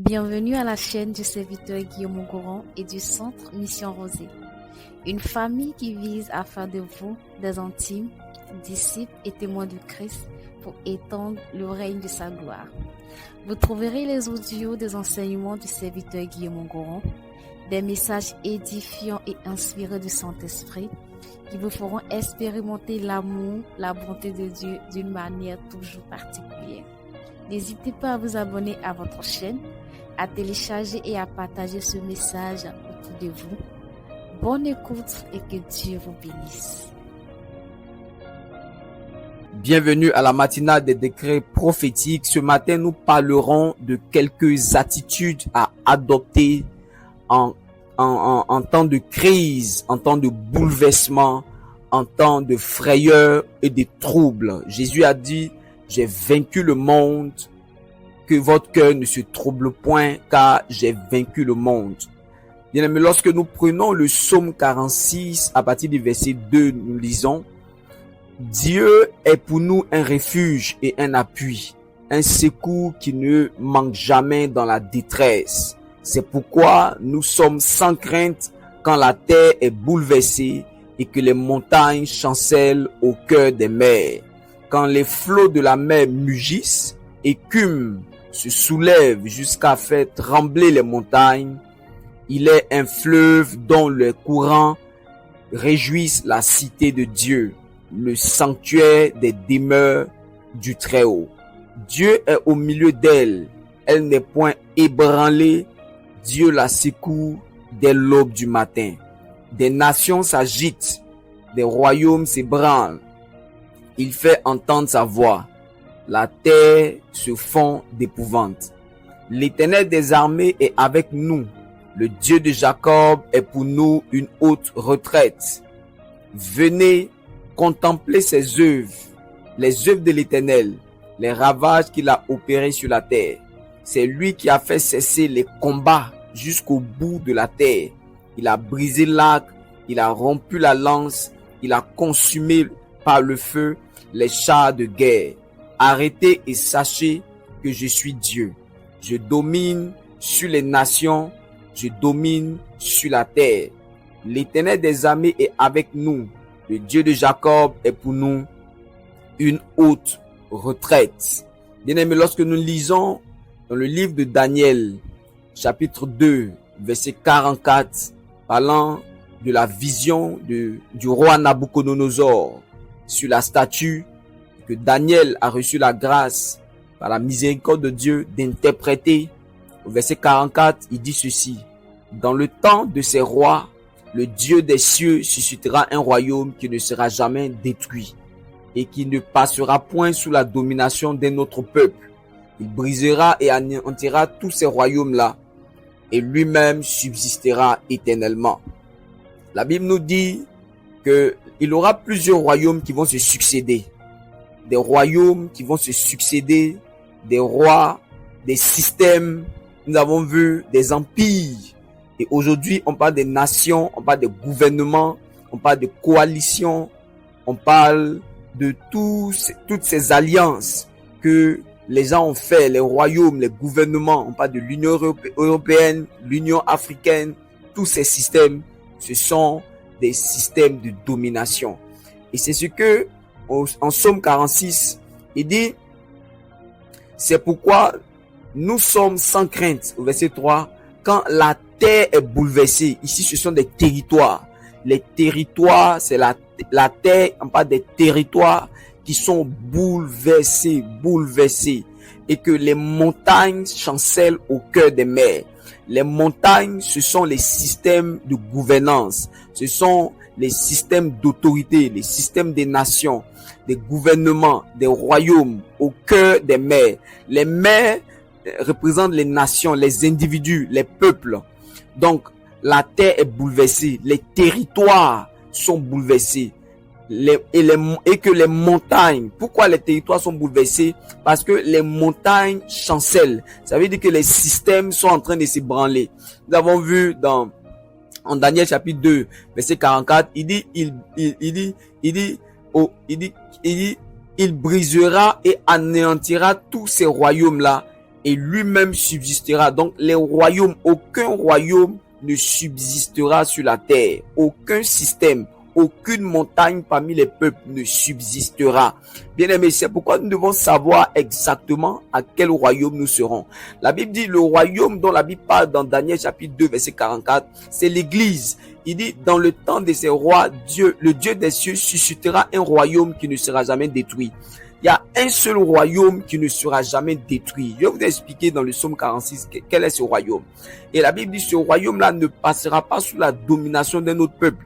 Bienvenue à la chaîne du serviteur Guillaume Goron et du Centre Mission Rosée. Une famille qui vise à faire de vous des intimes, disciples et témoins de Christ pour étendre le règne de sa gloire. Vous trouverez les audios des enseignements du serviteur Guillaume Goron, des messages édifiants et inspirés du Saint-Esprit qui vous feront expérimenter l'amour, la bonté de Dieu d'une manière toujours particulière. N'hésitez pas à vous abonner à votre chaîne, à télécharger et à partager ce message autour de vous. Bonne écoute et que Dieu vous bénisse. Bienvenue à la matinale des décrets prophétiques. Ce matin, nous parlerons de quelques attitudes à adopter en temps de crise, en temps de bouleversement, en temps de frayeur et de troubles. Jésus a dit: j'ai vaincu le monde, que votre cœur ne se trouble point, car j'ai vaincu le monde. Bien-aimés, lorsque nous prenons le psaume 46, à partir du verset 2, nous lisons: Dieu est pour nous un refuge et un appui, un secours qui ne manque jamais dans la détresse. C'est pourquoi nous sommes sans crainte quand la terre est bouleversée et que les montagnes chancellent au cœur des mers. Quand les flots de la mer mugissent, écument, se soulèvent jusqu'à faire trembler les montagnes, il est un fleuve dont les courants réjouissent la cité de Dieu, le sanctuaire des demeures du Très-Haut. Dieu est au milieu d'elle, elle n'est point ébranlée, Dieu la secoue dès l'aube du matin. Des nations s'agitent, des royaumes s'ébranlent. Il fait entendre sa voix. La terre se fond d'épouvante. L'Éternel des armées est avec nous. Le Dieu de Jacob est pour nous une haute retraite. Venez contempler ses œuvres, les œuvres de l'Éternel, les ravages qu'il a opérés sur la terre. C'est lui qui a fait cesser les combats jusqu'au bout de la terre. Il a brisé l'arc, il a rompu la lance, il a consumé par le feu les chars de guerre. Arrêtez et sachez que je suis Dieu. Je domine sur les nations, je domine sur la terre. L'Éternel des armées est avec nous. Le Dieu de Jacob est pour nous une haute retraite. Bien-aimés, lorsque nous lisons dans le livre de Daniel, chapitre 2, verset 44, parlant de la vision du roi Nabuchodonosor sur la statue que Daniel a reçu la grâce par la miséricorde de Dieu d'interpréter. Au verset 44, il dit ceci: dans le temps de ces rois, le Dieu des cieux suscitera un royaume qui ne sera jamais détruit et qui ne passera point sous la domination d'un autre peuple. Il brisera et anéantira tous ces royaumes-là et lui-même subsistera éternellement. La Bible nous dit que il y aura plusieurs royaumes qui vont se succéder. Des royaumes qui vont se succéder, des rois, des systèmes. Nous avons vu des empires. Et aujourd'hui, on parle des nations, on parle des gouvernements, on parle de coalitions, on parle de toutes ces alliances que les gens ont fait, les royaumes, les gouvernements. On parle de l'Union européenne, l'Union africaine. Tous ces systèmes, ce sont des systèmes de domination. Et c'est ce que, en Psaume 46, il dit: c'est pourquoi nous sommes sans crainte, au verset 3, quand la terre est bouleversée. Ici, ce sont des territoires. Les territoires, c'est la terre, on parle des territoires qui sont bouleversés, et que les montagnes chancellent au cœur des mers. Les montagnes, ce sont les systèmes de gouvernance, ce sont les systèmes d'autorité, les systèmes des nations, des gouvernements, des royaumes au cœur des mers. Les mers représentent les nations, les individus, les peuples. Donc, la terre est bouleversée, les territoires sont bouleversés. Et que les montagnes, pourquoi les territoires sont bouleversés? Parce que les montagnes chancellent. Ça veut dire que les systèmes sont en train de s'ébranler. Nous avons vu en Daniel chapitre 2, verset 44, il brisera et anéantira tous ces royaumes-là et lui-même subsistera. Donc les royaumes, aucun royaume ne subsistera sur la terre. Aucun système, aucune montagne parmi les peuples ne subsistera. Bien aimé, c'est pourquoi nous devons savoir exactement à quel royaume nous serons. La Bible dit le royaume dont la Bible parle dans Daniel chapitre 2 verset 44, c'est l'église. Il dit dans le temps de ces rois, Dieu, le Dieu des cieux suscitera un royaume qui ne sera jamais détruit. Il y a un seul royaume qui ne sera jamais détruit. Je vais vous expliquer dans le psaume 46 quel est ce royaume. Et la Bible dit ce royaume-là ne passera pas sous la domination d'un autre peuple.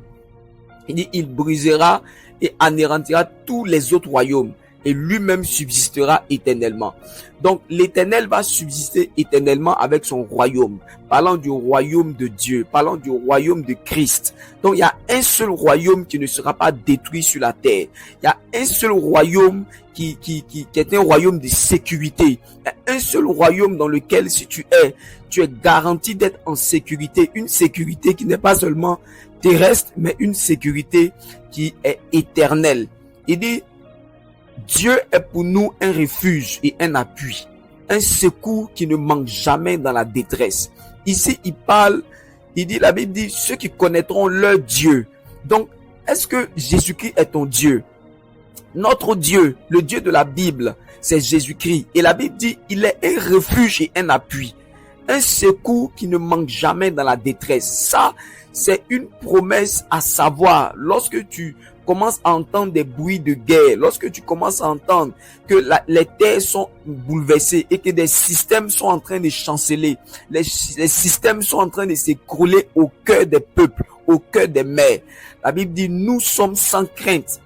Il dit il brisera et anéantira tous les autres royaumes et lui-même subsistera éternellement. Donc l'Éternel va subsister éternellement avec son royaume. Parlant du royaume de Dieu, parlant du royaume de Christ. Donc il y a un seul royaume qui ne sera pas détruit sur la terre. Il y a un seul royaume qui est un royaume de sécurité. Il y a un seul royaume dans lequel si tu es garanti d'être en sécurité. Une sécurité qui n'est pas seulement terrestre, mais une sécurité qui est éternelle. Il dit Dieu est pour nous un refuge et un appui, un secours qui ne manque jamais dans la détresse. Ici, la Bible dit, ceux qui connaîtront leur Dieu. Donc, est-ce que Jésus-Christ est ton Dieu? Notre Dieu, le Dieu de la Bible, c'est Jésus-Christ. Et la Bible dit, il est un refuge et un appui, un secours qui ne manque jamais dans la détresse. Ça, c'est une promesse à savoir. Lorsque tu commences à entendre des bruits de guerre, lorsque tu commences à entendre que les terres sont bouleversées et que des systèmes sont en train de chanceler, les systèmes sont en train de s'écrouler au cœur des peuples, au cœur des mers. La Bible dit, nous sommes sans crainte.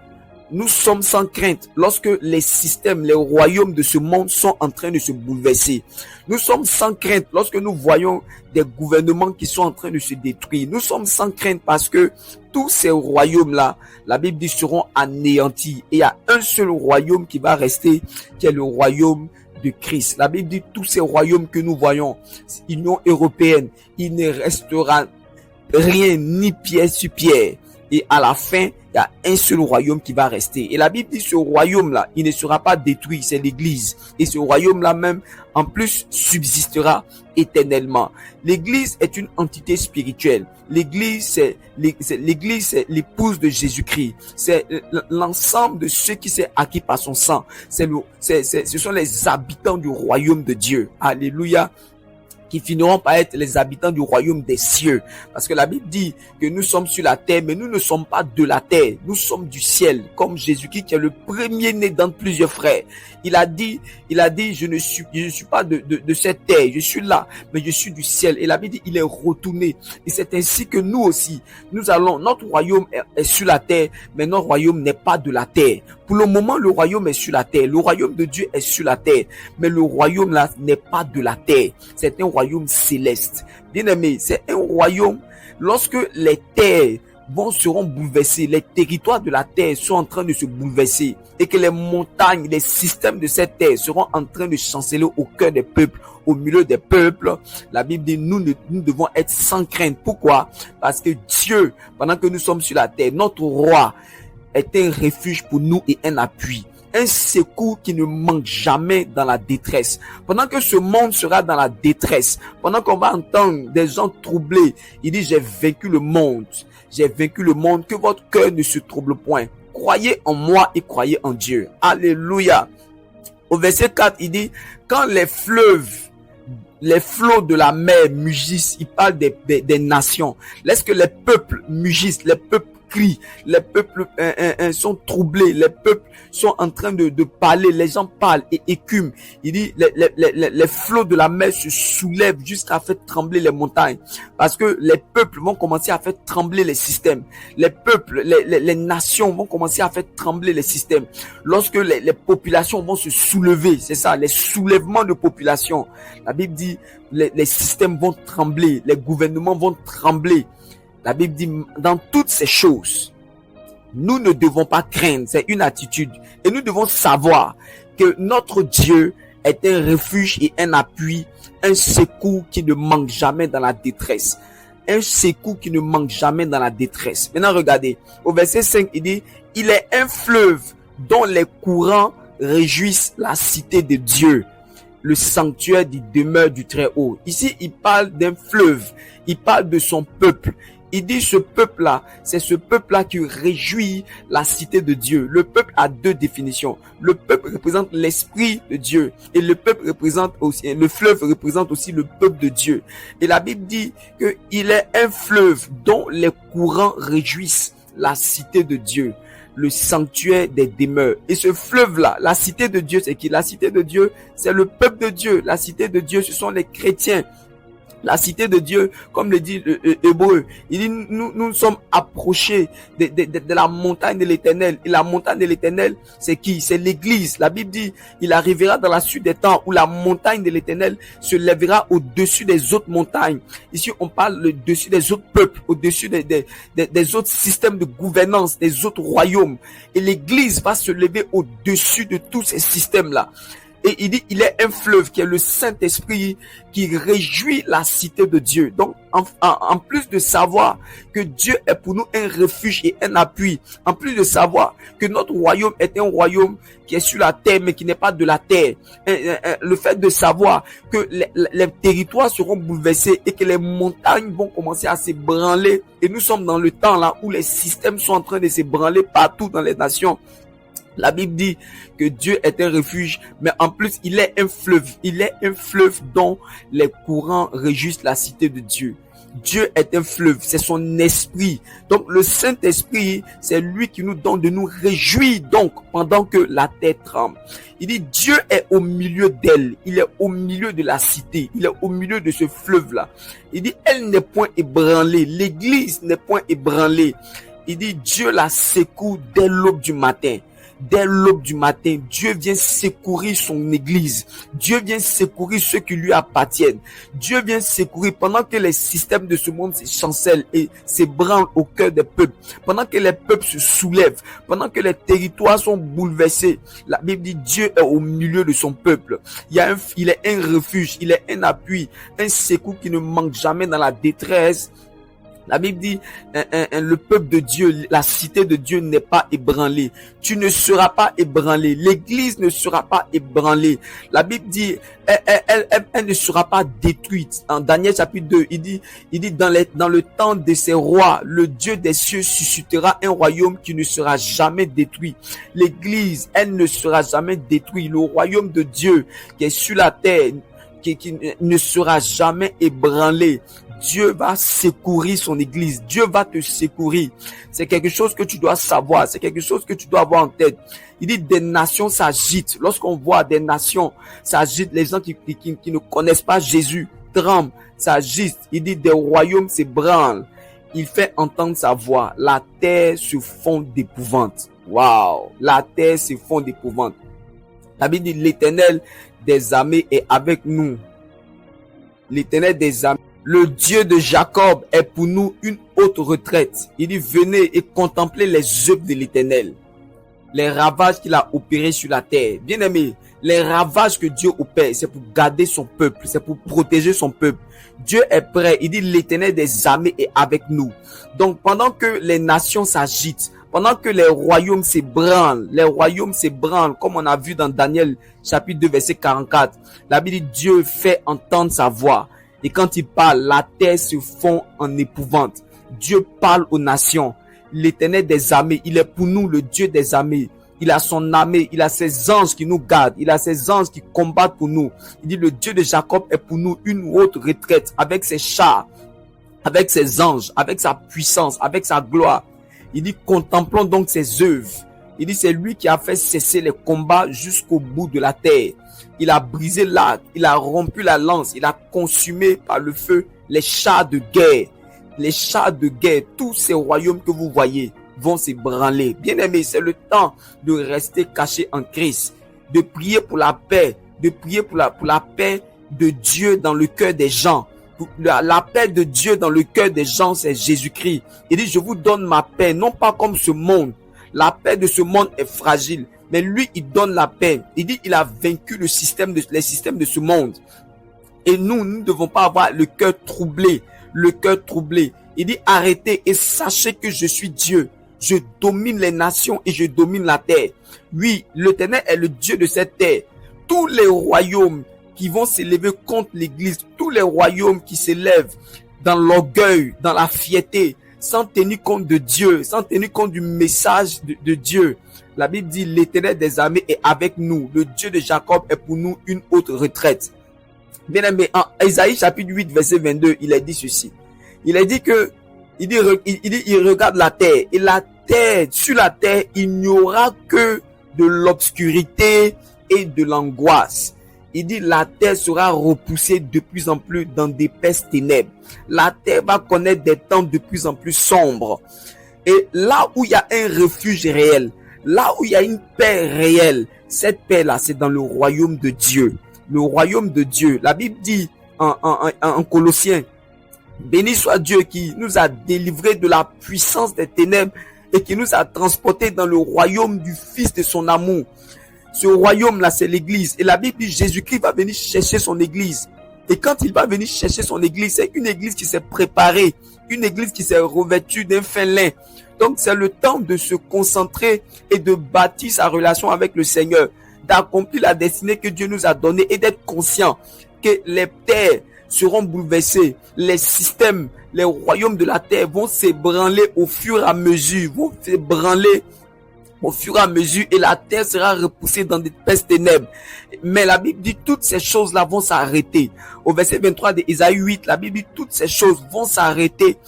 Nous sommes sans crainte lorsque les systèmes, les royaumes de ce monde sont en train de se bouleverser. Nous sommes sans crainte lorsque nous voyons des gouvernements qui sont en train de se détruire. Nous sommes sans crainte parce que tous ces royaumes-là, la Bible dit, seront anéantis. Et il y a un seul royaume qui va rester, qui est le royaume de Christ. La Bible dit, tous ces royaumes que nous voyons, Union européenne, il ne restera rien, ni pierre sur pierre. Et à la fin, il y a un seul royaume qui va rester. Et la Bible dit, ce royaume-là, il ne sera pas détruit, c'est l'église. Et ce royaume-là même, en plus, subsistera éternellement. L'église est une entité spirituelle. L'église, c'est l'épouse de Jésus-Christ. C'est l'ensemble de ceux qui s'est acquis par son sang. Ce sont les habitants du royaume de Dieu. Alléluia. Qui finiront par être les habitants du royaume des cieux. Parce que la Bible dit que nous sommes sur la terre, mais nous ne sommes pas de la terre. Nous sommes du ciel, comme Jésus-Christ qui est le premier-né dans plusieurs frères. Il a dit, je ne suis pas de cette terre, je suis là, mais je suis du ciel. Et la Bible dit, il est retourné. Et c'est ainsi que nous aussi, notre royaume est sur la terre, mais notre royaume n'est pas de la terre. Pour le moment, le royaume est sur la terre. Le royaume de Dieu est sur la terre. Mais le royaume là n'est pas de la terre. C'est un royaume céleste. Bien aimé, c'est un royaume. Lorsque les terres seront bouleversées, les territoires de la terre sont en train de se bouleverser et que les montagnes, les systèmes de cette terre seront en train de chanceler au cœur des peuples, au milieu des peuples. La Bible dit, nous devons être sans crainte. Pourquoi? Parce que Dieu, pendant que nous sommes sur la terre, notre roi est un refuge pour nous et un appui. Un secours qui ne manque jamais dans la détresse. Pendant que ce monde sera dans la détresse, pendant qu'on va entendre des gens troublés, il dit, j'ai vaincu le monde. J'ai vaincu le monde, que votre cœur ne se trouble point. Croyez en moi et croyez en Dieu. Alléluia. Au verset 4, il dit, quand les flots de la mer mugissent, il parle des nations. Laisse que les peuples mugissent, les peuples crient, les peuples sont troublés, les peuples sont en train de parler, les gens parlent et écument. Il dit, les flots de la mer se soulèvent jusqu'à faire trembler les montagnes, parce que les peuples vont commencer à faire trembler les systèmes. Les peuples, les nations vont commencer à faire trembler les systèmes. Lorsque les populations vont se soulever, c'est ça, les soulèvements de population. La Bible dit, les systèmes vont trembler, les gouvernements vont trembler. La Bible dit, dans toutes ces choses, nous ne devons pas craindre, c'est une attitude. Et nous devons savoir que notre Dieu est un refuge et un appui, un secours qui ne manque jamais dans la détresse. Un secours qui ne manque jamais dans la détresse. Maintenant, regardez, au verset 5, il dit, il est un fleuve dont les courants réjouissent la cité de Dieu. le sanctuaire des demeures du Très-Haut. Ici, il parle d'un fleuve. Il parle de son peuple. Il dit ce peuple-là, c'est ce peuple-là qui réjouit la cité de Dieu. Le peuple a deux définitions. Le peuple représente l'esprit de Dieu et le peuple représente aussi, le fleuve représente aussi le peuple de Dieu. Et la Bible dit qu'il est un fleuve dont les courants réjouissent la cité de Dieu, le sanctuaire des demeures. Et ce fleuve-là, la cité de Dieu, c'est qui? La cité de Dieu, c'est le peuple de Dieu. La cité de Dieu, ce sont les chrétiens. La cité de Dieu, comme le dit Hébreu, il dit nous sommes approchés de la montagne de l'Éternel. Et la montagne de l'Éternel, c'est qui? C'est l'Église. La Bible dit, il arrivera dans la suite des temps où la montagne de l'Éternel se lèvera au-dessus des autres montagnes. Ici, on parle au-dessus des autres peuples, au-dessus des autres systèmes de gouvernance, des autres royaumes. Et l'Église va se lever au-dessus de tous ces systèmes-là. Et il dit, il est un fleuve qui est le Saint-Esprit qui réjouit la cité de Dieu. Donc, en plus de savoir que Dieu est pour nous un refuge et un appui, en plus de savoir que notre royaume est un royaume qui est sur la terre, mais qui n'est pas de la terre, le fait de savoir que les territoires seront bouleversés et que les montagnes vont commencer à s'ébranler. Et nous sommes dans le temps là où les systèmes sont en train de s'ébranler partout dans les nations. La Bible dit que Dieu est un refuge, mais en plus, il est un fleuve. Il est un fleuve dont les courants réjouissent la cité de Dieu. Dieu est un fleuve, c'est son esprit. Donc, le Saint-Esprit, c'est lui qui nous donne de nous réjouir donc pendant que la terre tremble. Il dit, Dieu est au milieu d'elle. Il est au milieu de la cité. Il est au milieu de ce fleuve-là. Il dit, elle n'est point ébranlée. L'église n'est point ébranlée. Il dit, Dieu la secoue dès l'aube du matin. Dès l'aube du matin, Dieu vient secourir son église. Dieu vient secourir ceux qui lui appartiennent. Dieu vient secourir pendant que les systèmes de ce monde se chancellent et s'ébranlent au cœur des peuples. Pendant que les peuples se soulèvent. Pendant que les territoires sont bouleversés. La Bible dit Dieu est au milieu de son peuple. Il est un refuge, il est un appui, un secours qui ne manque jamais dans la détresse. La Bible dit, le peuple de Dieu, la cité de Dieu n'est pas ébranlée. Tu ne seras pas ébranlé. L'église ne sera pas ébranlée. La Bible dit, elle ne sera pas détruite. En Daniel chapitre 2, il dit dans le temps de ses rois, le Dieu des cieux suscitera un royaume qui ne sera jamais détruit. L'église, elle ne sera jamais détruite. Le royaume de Dieu qui est sur la terre, qui ne sera jamais ébranlé. Dieu va secourir son église. Dieu va te secourir. C'est quelque chose que tu dois savoir. C'est quelque chose que tu dois avoir en tête. Il dit des nations s'agitent. Lorsqu'on voit des nations s'agitent, les gens qui ne connaissent pas Jésus tremblent, s'agitent. Il dit des royaumes s'ébranlent. Il fait entendre sa voix. La terre se fond d'épouvante. Waouh! La terre se fond d'épouvante. La Bible dit l'Éternel des armées est avec nous. L'Éternel des armées. Le Dieu de Jacob est pour nous une haute retraite. Il dit, venez et contemplez les œuvres de l'Éternel. Les ravages qu'il a opérés sur la terre. Bien aimé, les ravages que Dieu opère, c'est pour garder son peuple. C'est pour protéger son peuple. Dieu est prêt. Il dit, l'Éternel des armées est avec nous. Donc, pendant que les nations s'agitent, pendant que les royaumes s'ébranlent, comme on a vu dans Daniel chapitre 2, verset 44. La Bible dit, Dieu fait entendre sa voix. Et quand il parle, la terre se fond en épouvante. Dieu parle aux nations. L'Éternel des armées, il est pour nous le Dieu des armées. Il a son armée, il a ses anges qui nous gardent. Il a ses anges qui combattent pour nous. Il dit le Dieu de Jacob est pour nous une haute retraite avec ses chars, avec ses anges, avec sa puissance, avec sa gloire. Il dit contemplons donc ses œuvres. Il dit c'est lui qui a fait cesser les combats jusqu'au bout de la terre. Il a brisé l'arc, il a rompu la lance, il a consumé par le feu les chars de guerre. Les chars de guerre, tous ces royaumes que vous voyez vont s'ébranler. Bien aimé, c'est le temps de rester caché en Christ, de prier pour la paix, de prier pour la paix de Dieu dans le cœur des gens. La paix de Dieu dans le cœur des gens, c'est Jésus-Christ. Il dit, je vous donne ma paix, non pas comme ce monde. La paix de ce monde est fragile. Mais lui, il donne la paix. Il dit, il a vaincu les systèmes de ce monde. Et nous ne devons pas avoir le cœur troublé. Le cœur troublé. Il dit, arrêtez et sachez que je suis Dieu. Je domine les nations et je domine la terre. Oui, l'Éternel est le Dieu de cette terre. Tous les royaumes qui vont s'élever contre l'Église, tous les royaumes qui s'élèvent dans l'orgueil, dans la fierté, sans tenir compte de Dieu, sans tenir compte du message de Dieu. La Bible dit, l'Éternel des armées est avec nous. Le Dieu de Jacob est pour nous une haute retraite. Bien aimé, en Isaïe chapitre 8, verset 22, il a dit ceci. Il a dit que, il regarde la terre, et la terre, sur la terre, il n'y aura que de l'obscurité et de l'angoisse. Il dit, la terre sera repoussée de plus en plus dans d'épaisses ténèbres. La terre va connaître des temps de plus en plus sombres. Et là où il y a un refuge réel, là où il y a une paix réelle, cette paix-là, c'est dans le royaume de Dieu. Le royaume de Dieu. La Bible dit en Colossiens, béni soit Dieu qui nous a délivrés de la puissance des ténèbres et qui nous a transportés dans le royaume du Fils de son amour. Ce royaume-là, c'est l'Église. Et la Bible dit, Jésus-Christ va venir chercher son Église. Et quand il va venir chercher son Église, c'est une Église qui s'est préparée, une Église qui s'est revêtue d'un fin lin. Donc, c'est le temps de se concentrer et de bâtir sa relation avec le Seigneur, d'accomplir la destinée que Dieu nous a donnée et d'être conscient que les terres seront bouleversées, les systèmes, les royaumes de la terre vont s'ébranler au fur et à mesure, et la terre sera repoussée dans d'épaisses ténèbres. Mais la Bible dit toutes ces choses-là vont s'arrêter. Au verset 23 d'Ésaïe 8, la Bible dit toutes ces choses vont s'arrêter.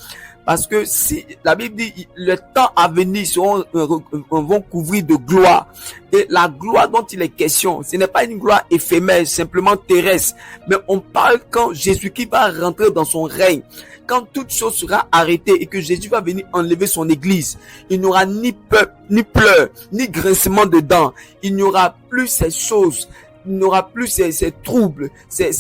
Parce que si la Bible dit le temps à venir vont couvrir de gloire. Et la gloire dont il est question, ce n'est pas une gloire éphémère, simplement terrestre. Mais on parle quand Jésus-Christ va rentrer dans son règne. Quand toute chose sera arrêtée et que Jésus va venir enlever son église, il n'y aura ni peuple, ni pleurs, ni grincement de dents. Il n'y aura plus ces choses. Il n'y aura plus ces troubles, ces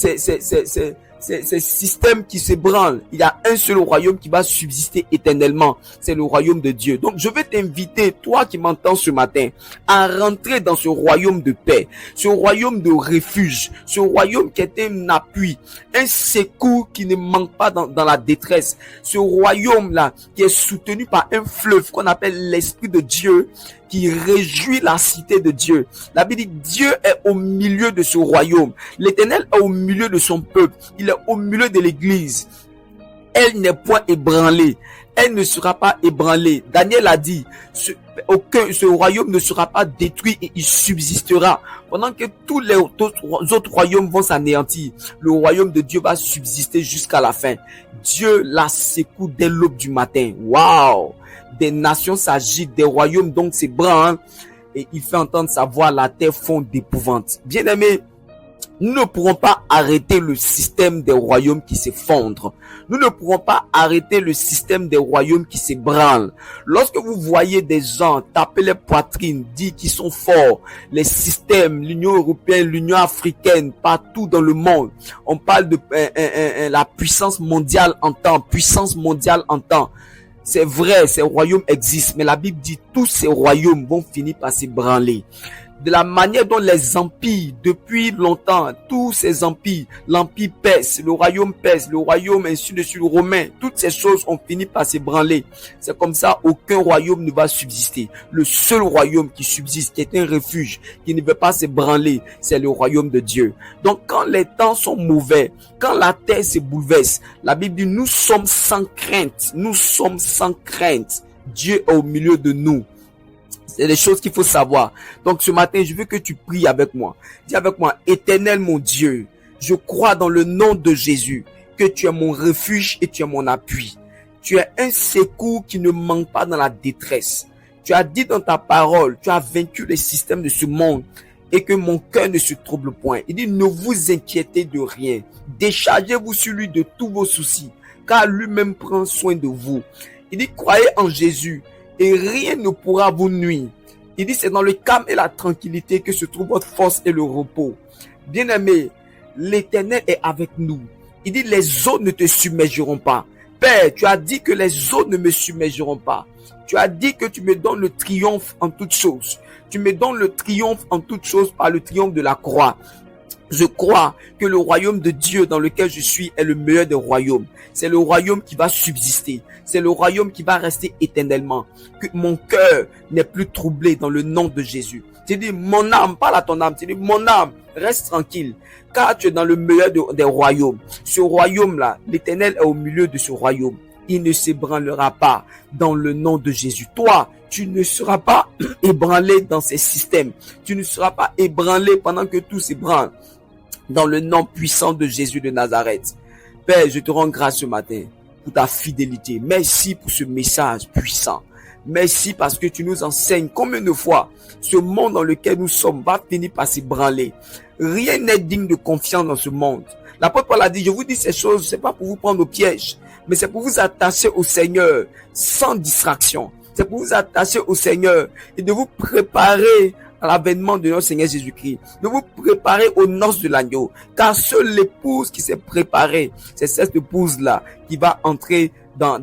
systèmes qui s'ébranlent. Il y a un seul royaume qui va subsister éternellement. C'est le royaume de Dieu. Donc, je vais t'inviter, toi qui m'entends ce matin, à rentrer dans ce royaume de paix, ce royaume de refuge, ce royaume qui est un appui, un secours qui ne manque pas dans la détresse. Ce royaume-là qui est soutenu par un fleuve qu'on appelle l'Esprit de Dieu, qui réjouit la cité de Dieu. La Bible dit, Dieu est au milieu de ce royaume. L'Éternel est au milieu de son peuple. Il est au milieu de l'église. Elle n'est point ébranlée. Elle ne sera pas ébranlée. Daniel a dit, ce royaume ne sera pas détruit et il subsistera. Pendant que tous les autres royaumes vont s'anéantir, le royaume de Dieu va subsister jusqu'à la fin. Dieu la secoue dès l'aube du matin. Waouh! Des nations s'agitent, des royaumes donc s'ébranlent, et il fait entendre sa voix, la terre fond d'épouvante. Bien-aimés, nous ne pourrons pas arrêter le système des royaumes qui s'effondrent. Nous ne pourrons pas arrêter le système des royaumes qui s'ébranlent. Lorsque vous voyez des gens taper les poitrines, dire qu'ils sont forts, les systèmes, l'Union européenne, l'Union africaine, partout dans le monde, on parle de la puissance mondiale en temps, C'est vrai, ces royaumes existent, mais la Bible dit tous ces royaumes vont finir par s'ébranler. De la manière dont les empires, depuis longtemps, tous ces empires, l'empire perse, le royaume ainsi de suite, romain, toutes ces choses ont fini par s'ébranler. C'est comme ça, aucun royaume ne va subsister. Le seul royaume qui subsiste, qui est un refuge, qui ne veut pas s'ébranler, c'est le royaume de Dieu. Donc, quand les temps sont mauvais, quand la terre se bouleverse, la Bible dit, nous sommes sans crainte. Dieu est au milieu de nous. C'est des choses qu'il faut savoir. Donc ce matin, je veux que tu pries avec moi. Dis avec moi, Éternel mon Dieu, je crois dans le nom de Jésus que tu es mon refuge et tu es mon appui. Tu es un secours qui ne manque pas dans la détresse. Tu as dit dans ta parole, tu as vaincu les systèmes de ce monde et que mon cœur ne se trouble point. Il dit, ne vous inquiétez de rien. Déchargez-vous sur lui de tous vos soucis, car lui-même prend soin de vous. Il dit, croyez en Jésus et rien ne pourra vous nuire. Il dit, c'est dans le calme et la tranquillité que se trouve votre force et le repos. Bien-aimé, l'Éternel est avec nous. Il dit, les eaux ne te submergeront pas. Père, tu as dit que les eaux ne me submergeront pas. Tu as dit que tu me donnes le triomphe en toutes choses. Tu me donnes le triomphe en toutes choses par le triomphe de la croix. Je crois que le royaume de Dieu dans lequel je suis est le meilleur des royaumes. C'est le royaume qui va subsister. C'est le royaume qui va rester éternellement. Que mon cœur n'est plus troublé dans le nom de Jésus. Tu dis, mon âme, parle à ton âme. Tu dis, mon âme, reste tranquille. Car tu es dans le meilleur des royaumes. Ce royaume-là, l'Éternel est au milieu de ce royaume. Il ne s'ébranlera pas dans le nom de Jésus. Toi, tu ne seras pas ébranlé dans ces systèmes. Tu ne seras pas ébranlé pendant que tout s'ébranle. Dans le nom puissant de Jésus de Nazareth. Père, je te rends grâce ce matin pour ta fidélité. Merci pour ce message puissant. Merci parce que tu nous enseignes combien de fois ce monde dans lequel nous sommes va finir par s'ébranler. Rien n'est digne de confiance dans ce monde. L'apôtre Paul a dit, je vous dis ces choses, c'est pas pour vous prendre au piège, mais c'est pour vous attacher au Seigneur sans distraction. C'est pour vous attacher au Seigneur et de vous préparer à l'avènement de notre Seigneur Jésus-Christ, de vous préparer aux noces de l'agneau, car seule l'épouse qui s'est préparée, c'est cette épouse-là qui va entrer dans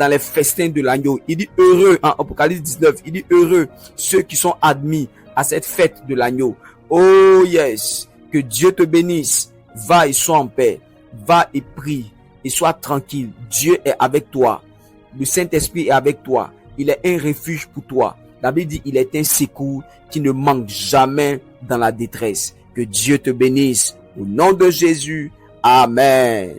les festins de l'agneau. Il dit heureux, en Apocalypse 19, il dit heureux ceux qui sont admis à cette fête de l'agneau. Oh yes, que Dieu te bénisse, va et sois en paix, va et prie et sois tranquille, Dieu est avec toi, le Saint-Esprit est avec toi, il est un refuge pour toi. La Bible dit, il est un secours qui ne manque jamais dans la détresse. Que Dieu te bénisse. Au nom de Jésus. Amen.